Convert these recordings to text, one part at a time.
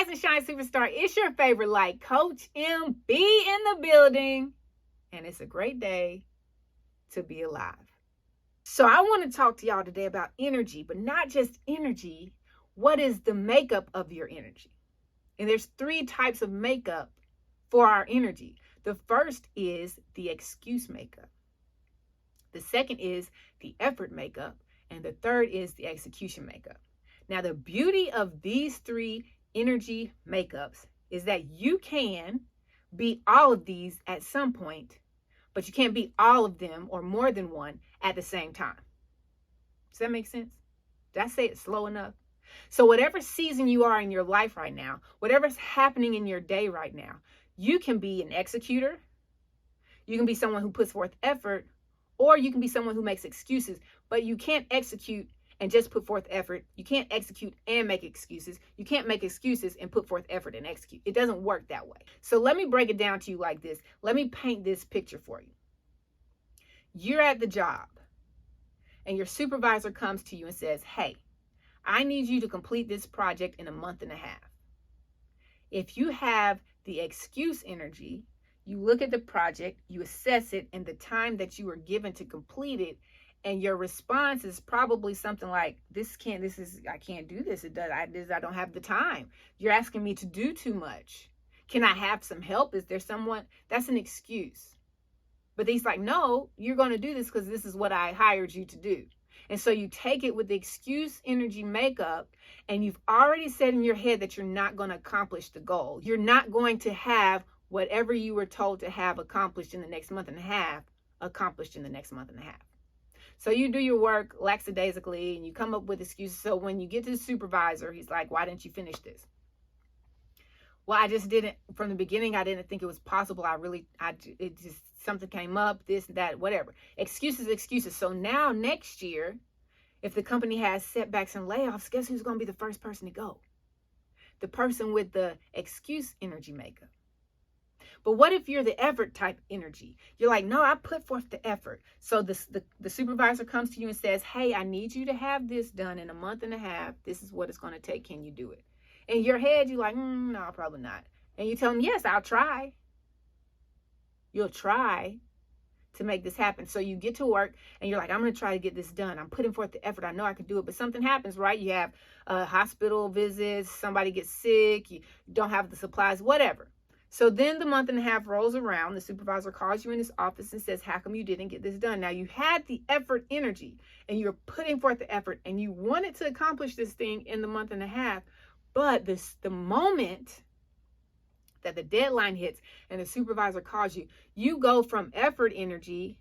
Rise and Shine Superstar. It's your favorite light coach, MB, in the building. And it's a great day to be alive. So I want to talk to y'all today about energy, but not just energy. What is the makeup of your energy? And there's 3 types of makeup for our energy. The first is the excuse makeup. The second is the effort makeup. And the third is the execution makeup. Now, the beauty of these 3 energy makeups is that you can be all of these at some point, but you can't be all of them or more than one at the same time. Does that make sense? Did I say it slow enough? So whatever season you are in your life right now, whatever's happening in your day right now, you can be an executor, you can be someone who puts forth effort, or you can be someone who makes excuses, but you can't execute and just put forth effort. You can't execute and make excuses. You can't make excuses and put forth effort and execute. It doesn't work that way. So let me break it down to you like this. Let me paint this picture for you. You're at the job and your supervisor comes to you and says, hey, I need you to complete this project in a month and a half. If you have the excuse energy, you look at the project, you assess it and the time that you were given to complete it, and your response is probably something like, I can't do this. I don't have the time. You're asking me to do too much. Can I have some help? Is there someone? That's an excuse. But he's like, no, you're going to do this because this is what I hired you to do. And so you take it with the excuse energy makeup, and you've already said in your head that you're not going to accomplish the goal. You're not going to have whatever you were told to have accomplished in the next month and a half, accomplished in the next month and a half. So you do your work lackadaisically and you come up with excuses. So when you get to the supervisor, he's like, why didn't you finish this? Well, I just didn't, from the beginning, I didn't think it was possible. Something came up, this, that, whatever. Excuses. So now next year, if the company has setbacks and layoffs, guess who's going to be the first person to go? The person with the excuse energy makeup. But what if you're the effort type energy? You're like, no, I put forth the effort. So the supervisor comes to you and says, hey, I need you to have this done in a month and a half. This is what it's going to take. Can you do it? In your head, you're like, no, probably not. And you tell them, yes, I'll try. You'll try to make this happen. So you get to work and you're like, I'm going to try to get this done. I'm putting forth the effort. I know I can do it, but something happens, right? You have hospital visits, somebody gets sick, you don't have the supplies, whatever. So then the month and a half rolls around. The supervisor calls you in his office and says, how come you didn't get this done? Now you had the effort energy and you're putting forth the effort and you wanted to accomplish this thing in the month and a half. But the moment that the deadline hits and the supervisor calls you, you go from effort energy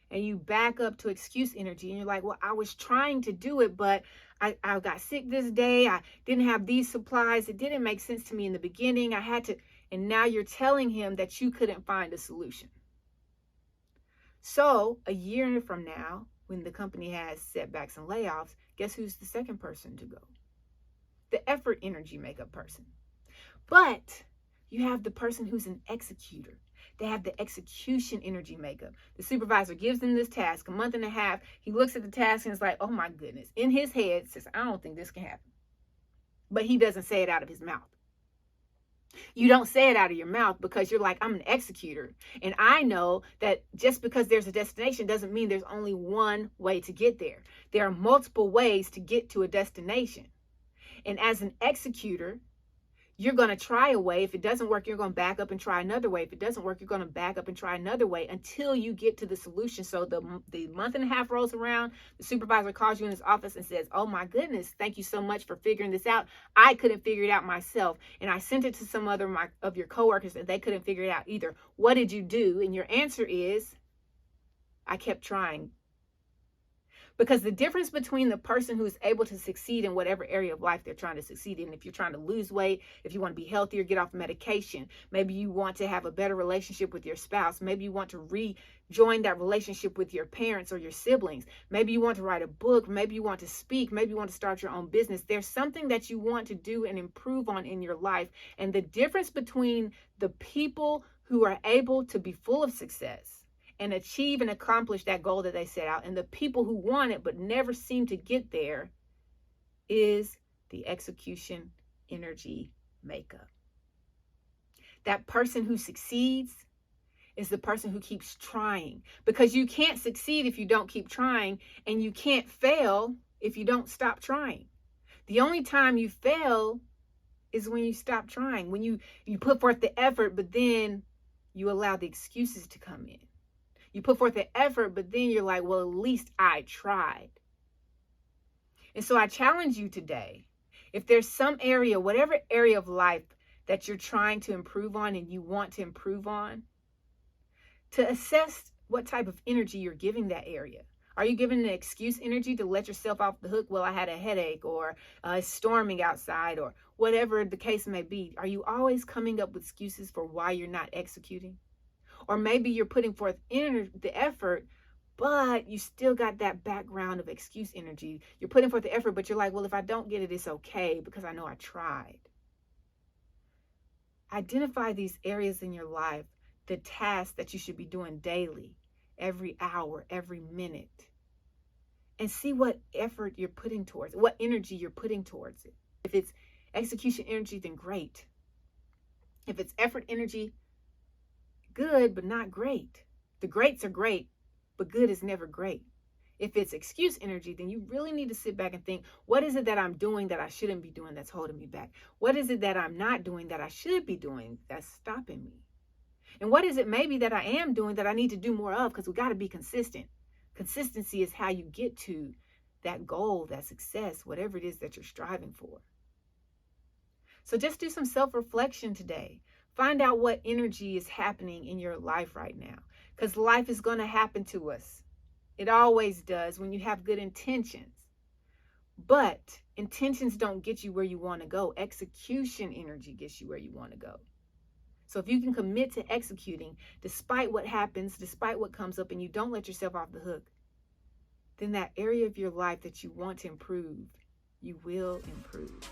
and you back up to excuse energy. And you're like, well, I was trying to do it, but I got sick this day. I didn't have these supplies. It didn't make sense to me in the beginning. I had to. And now you're telling him that you couldn't find a solution. So a year from now, when the company has setbacks and layoffs, guess who's the second person to go? The effort energy makeup person. But you have the person who's an executor. They have the execution energy makeup. The supervisor gives them this task, a month and a half. He looks at the task and is like, oh my goodness. In his head says, I don't think this can happen. But he doesn't say it out of his mouth. You don't say it out of your mouth because you're like, I'm an executor. And I know that just because there's a destination doesn't mean there's only one way to get there. There are multiple ways to get to a destination. And as an executor, you're going to try a way. If it doesn't work, you're going to back up and try another way. If it doesn't work, you're going to back up and try another way until you get to the solution. So the month and a half rolls around, the supervisor calls you in his office and says, oh my goodness, thank you so much for figuring this out. I couldn't figure it out myself. And I sent it to some other of your coworkers and they couldn't figure it out either. What did you do? And your answer is, I kept trying. Because the difference between the person who's able to succeed in whatever area of life they're trying to succeed in, if you're trying to lose weight, if you want to be healthier, get off medication, maybe you want to have a better relationship with your spouse, maybe you want to rejoin that relationship with your parents or your siblings, maybe you want to write a book, maybe you want to speak, maybe you want to start your own business. There's something that you want to do and improve on in your life. And the difference between the people who are able to be full of success and achieve and accomplish that goal that they set out, and the people who want it but never seem to get there, is the execution energy makeup. That person who succeeds is the person who keeps trying, because you can't succeed if you don't keep trying, and you can't fail if you don't stop trying. The only time you fail is when you stop trying, when you put forth the effort, but then you allow the excuses to come in. You put forth the effort, but then you're like, well, at least I tried. And so I challenge you today, if there's some area, whatever area of life that you're trying to improve on and you want to improve on, to assess what type of energy you're giving that area. Are you giving an excuse energy to let yourself off the hook? Well, I had a headache, or it's storming outside, or whatever the case may be. Are you always coming up with excuses for why you're not executing? Or maybe you're putting forth the effort, but you still got that background of excuse energy. You're putting forth the effort, but you're like, well, if I don't get it, it's okay because I know I tried. Identify these areas in your life, the tasks that you should be doing daily, every hour, every minute, and see what effort you're putting towards it, what energy you're putting towards it. If it's execution energy, then great. If it's effort energy, good, but not great. The greats are great, but good is never great. If it's excuse energy, then you really need to sit back and think, what is it that I'm doing that I shouldn't be doing that's holding me back? What is it that I'm not doing that I should be doing that's stopping me? And what is it maybe that I am doing that I need to do more of? Because we got to be consistent. Consistency is how you get to that goal, that success, whatever it is that you're striving for. So just do some self-reflection today. Find out what energy is happening in your life right now, because life is going to happen to us. It always does when you have good intentions. But intentions don't get you where you want to go. Execution energy gets you where you want to go. So if you can commit to executing, despite what happens, despite what comes up, and you don't let yourself off the hook, then that area of your life that you want to improve, you will improve.